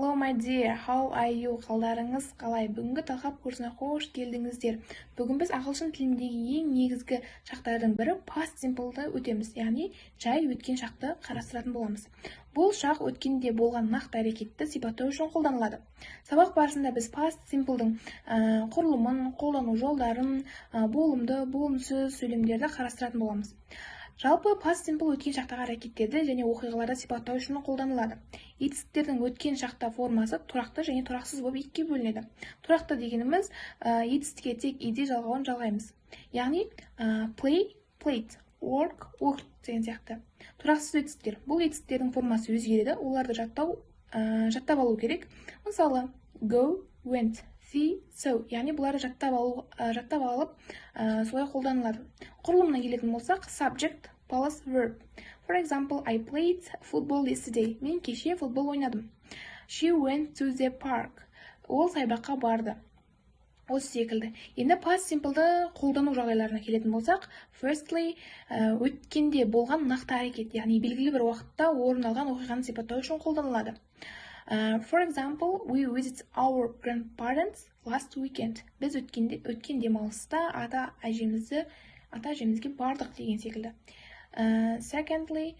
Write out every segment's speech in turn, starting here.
Hello my dear, how are you? Қалдарыңыз қалай? Бүгінгі тақырып курсына қош келдіңіздер. Бүгін біз ағылшын тіліндегі ең негізгі шақтардың бірі past simple'ды өтеміз, яғни жай өткен шақты қарастыратын боламыз. Бұл шақ өткенде болған нақты әрекетті сипаттау үшін қолданылады. Сабақ барысында біз past simple'дың құрылымын, қолдану жолдарын, болымды, болымсыз сөйлемдерді қарастыратын боламыз. Жалпы past simple өткен шақтағы әрекеттерді және оқиғаларды сипаттау үшін қолданылады. Етістіктердің өткен шақта формасы тұрақты және тұрақсыз болып екіге бөлінеді. Тұрақты дегеніміз етістікке тек иде жалғауын жалғаймыз. Яғни play, played, work, worked деген сияқты. Тұрақсыз етістіктер. Бұл етістіктердің формасы өзгереді. Оларды жаттап алу керек. Мысалы go, went, see, so. Яғни бұларды жаттап алып солай қолданылады. Құрылымына келетін болсақ, subject, plus verb. For example, I played football yesterday. Мен кеше футбол ойнадым. She went to the park. Ол саябаққа барды. Осы секілді. Енді past simple'ды қолдану жағдайларына келетін болсақ, firstly, өткенде болған нақты әрекет, яғни белгілі бір уақытта орын алған оқиғаны сипаттау үшін қолданылады. For example, we visited our grandparents last weekend. Біз өткен демалыста ата-әжемізге бардық деген секілді. Secondly,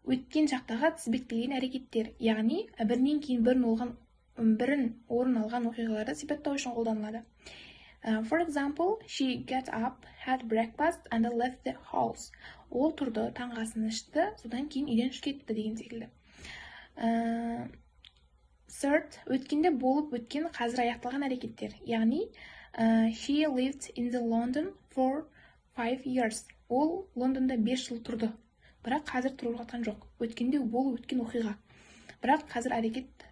өткен шақтағы тізбектелген әрекеттер, яғни бірінен кейін бірін орын алған оқиғаларды сипаттау үшін қолданылады. For example, she got up, had breakfast and left the house. Ол тұрды, таңғы асын ішті, содан кейін үйден шығып кетті деген секілді. Third, өткенде болып өткен қазір аяқталған әрекеттер, яғни she lived in the London for 5 years. Ол Лондонда 5 жыл тұрды. Бірақ қазір тұрып жатқан жоқ. Өткенде болып өткен оқиға. Бірақ қазір әрекет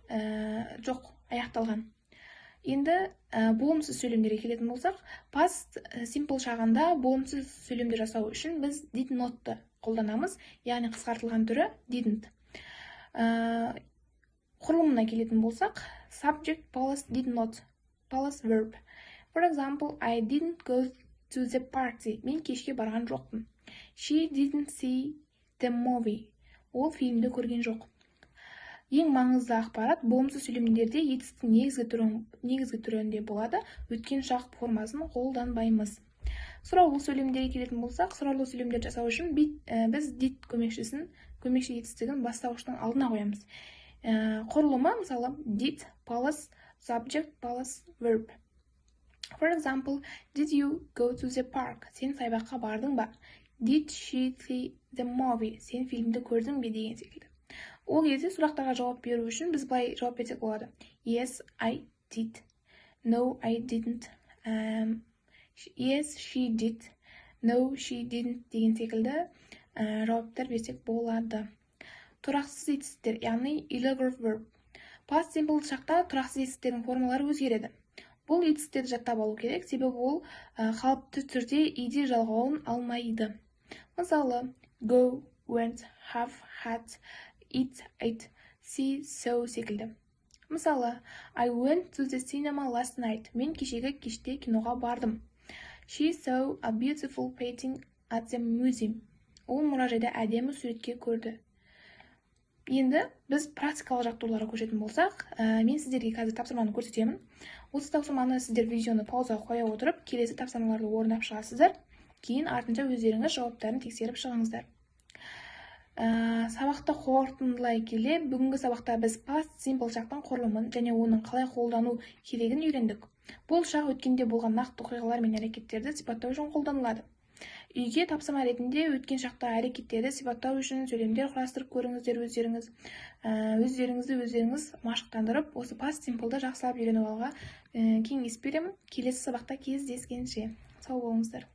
жоқ, аяқталған. Енді болымсыз сөйлемдерге келетін болсақ, past simple шағында болымсыз сөйлемді жасау үшін біз did not'ты қолданамыз, яғни қысқартылған түрі didn't. Құрылымына келетін болсақ, subject plus did not plus verb. For example, I didn't go to the party. Мен кешке барған жоқпын. She didn't see the movie. Ол фильмді көрген жоқ. Ең маңызды ақпарат болымсыз сөйлемдерде етістіктің негізгі түрінде болады. Өткен шақ формасын қолданбаймыз. Сұраулы сөйлемдерге келетін болсақ, сұраулы сөйлемдер жасау үшін біз did көмекші етістігін бастауыштың алдына қоямыз. Құрылымы мысалы did plus subject plus verb. For example, did you go to the park? Сен саябаққа бардың ба? Did she see the movie? Сен фильмді көрдің бе деген секілді. Ол кезде сұрақтарға жауап беру үшін біз былай жауап берсек болады. Yes, I did. No, I didn't. Yes, she did. No, she didn't деген секілді жауаптар берсек болады. Тұрақсыз етістіктер, яғни irregular verb. Past simple шақта тұрақсыз етістіктердің формалары өзгереді. Бұл етістіктерді жаттап алу керек, себебі ол қалыпты түрде иде жалғауын алмайды. Мысалы, go, went, have, had, eat, ate, see, so секілді. Мысалы, I went to the cinema last night. Мен кеште киноға бардым. She saw a beautiful painting at the museum. Ол мұражайда әдемі суретке көрді. Енді біз практикалық жаттығуларға көшетін болсақ, мен сіздерге қазір тапсырманы көрсетемін. Осы тапсырманы сіздер видеоны паузаға қоя отырып, келесі тапсырмаларды орындап шығасыздар. Кейін артынша өздеріңіз жауаптарын тексеріп шығыңыздар. Сабақты қорытындылай келе, бүгінгі сабақта біз past simple шақтың құрылымын және оның қалай қолдану керегін үйрендік. Бұл шақ өткенде болған нақты оқиғалар мен әрекеттерді сипаттау үшін қолданылады. Үйге тапсырма ретінде өткен шақта әрекеттерді сипаттау үшін сөйлемдер құрастырып көріңіздер өздеріңіз машықтандырып, осы past simple'ды жақсылап үйреніп алуға кеңес беремін. Келесі сабақта кездескенше. Сау болыңыздар.